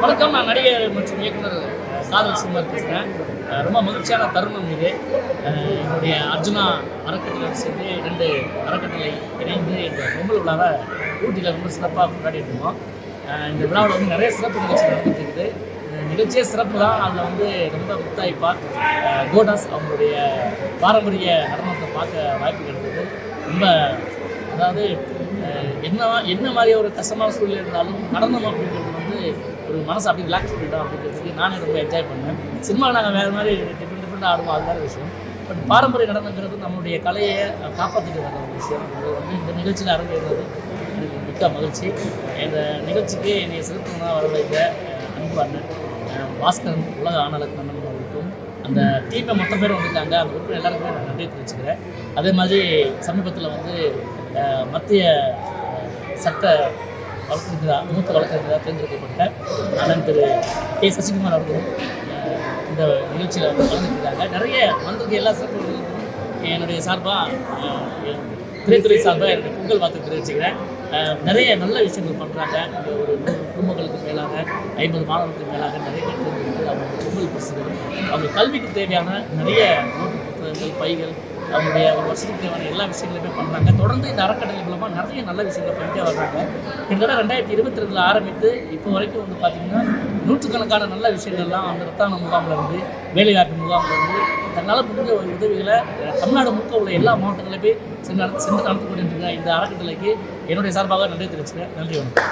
வணக்கம், நான் நடிகர் மற்றும் இயக்குனர் காதல் சுமார் பேசுகிறேன். ரொம்ப மகிழ்ச்சியான தருணம் இது. என்னுடைய அர்ஜுனா அறக்கட்டளை சேர்ந்து 2 அறக்கட்டளை இணைந்து இந்த பொங்கல் விழாவை ஊட்டியில் ரொம்ப சிறப்பாக கொண்டாடிட்டு இருக்கோம். இந்த விழாவில் வந்து நிறைய சிறப்பு நிகழ்ச்சி நடந்துட்டு இருக்குது. நிகழ்ச்சியே சிறப்பு தான். அதில் வந்து ரொம்ப முத்தாய்ப்பாக கோடாஸ் அவங்களுடைய பாரம்பரிய நடனத்தை பார்க்க வாய்ப்பு கிடைத்தது. ரொம்ப அதாவது என்ன மாதிரி ஒரு கஷ்டமான சூழ்நிலை இருந்தாலும் நடனம் அப்படிங்கிறது வந்து ஒரு மனசை அப்படி ரிலாக்ஸ் பண்ணிட்டோம் அப்படிங்கிறதுக்கு நானே ரொம்ப என்ஜாய் பண்ணேன். சினிமாவில் நாங்கள் வேறு மாதிரி டிஃப்ரெண்ட்டாக ஆடுவோம், அது வேறு விஷயம். பட் பாரம்பரிய நடனங்கிறது நம்மளுடைய கலையை காப்பாற்றிட்டு வர ஒரு விஷயம். அது வந்து இந்த நிகழ்ச்சியில் அரங்கேறது எனக்கு மிக்க மகிழ்ச்சி. இந்த நிகழ்ச்சிக்கு என்னை சிறப்புனா வர வைத்த அன்பு அண்ணன் பாஸ்கரன், உலக ஆணலக் கண்ணன் அவர்களுக்கும் அந்த டீமை மொத்த பேர் வந்துட்டாங்க. அந்த உறுப்பினர் எல்லாருக்குமே நான் நன்றி தெரிவிச்சுக்கிறேன். அதே மாதிரி சமீபத்தில் வந்து மத்திய சட்ட வழக்கறிஞராக மூத்த வழக்கறிஞராக தேர்ந்தெடுக்கப்பட்ட அண்ணன் திரு கே சசிகுமார் அவர்களும் இந்த நிகழ்ச்சியில் வந்து கலந்துருக்காங்க. நிறைய வந்திருக்க எல்லா சிறப்புகளுக்கும் என்னுடைய சார்பாக திரைத்துறை சார்பாக என்னுடைய பொங்கல் வாழ்த்து தெரிவிச்சுக்கிறேன். நிறைய நல்ல விஷயங்கள் பண்ணுறாங்க. இந்த ஒரு 100 குடும்பங்களுக்கு மேலாக 50 மாணவர்களுக்கு மேலாக நிறைய பேர் தேர்ந்தெடுத்து அவங்க பொங்கல் பரிசுகள், அவங்க கல்விக்கு தேவையான நிறைய நோட்டு புத்தகங்கள், பைகள், அவங்களுடைய ஒரு வருஷத்துக்கு தேவையான எல்லா விஷயங்களுமே பண்ணுறாங்க. தொடர்ந்து இந்த அறக்கட்டளை மூலமாக நிறைய நல்ல விஷயங்கள் பண்ணிட்டே வர்றாங்க. கிட்டத்தட்ட 2022 ஆரம்பித்து இப்போ வரைக்கும் வந்து பார்த்திங்கன்னா நூற்றுக்கணக்கான நல்ல விஷயங்கள்லாம் அந்த ரத்தான முகாமில் இருந்து, வேலைவாய்ப்பு முகாமில் இருந்து தன்னால் முடிஞ்ச ஒரு உதவிகளை தமிழ்நாடு முழுக்க உள்ள எல்லா மாவட்டங்களையும் போய் சென்று நடத்தி கொண்டிருக்கிற இந்த அறக்கட்டளைக்கு என்னுடைய சார்பாக நன்றி தெரிவிச்சுக்கிறேன். நன்றி, வணக்கம்.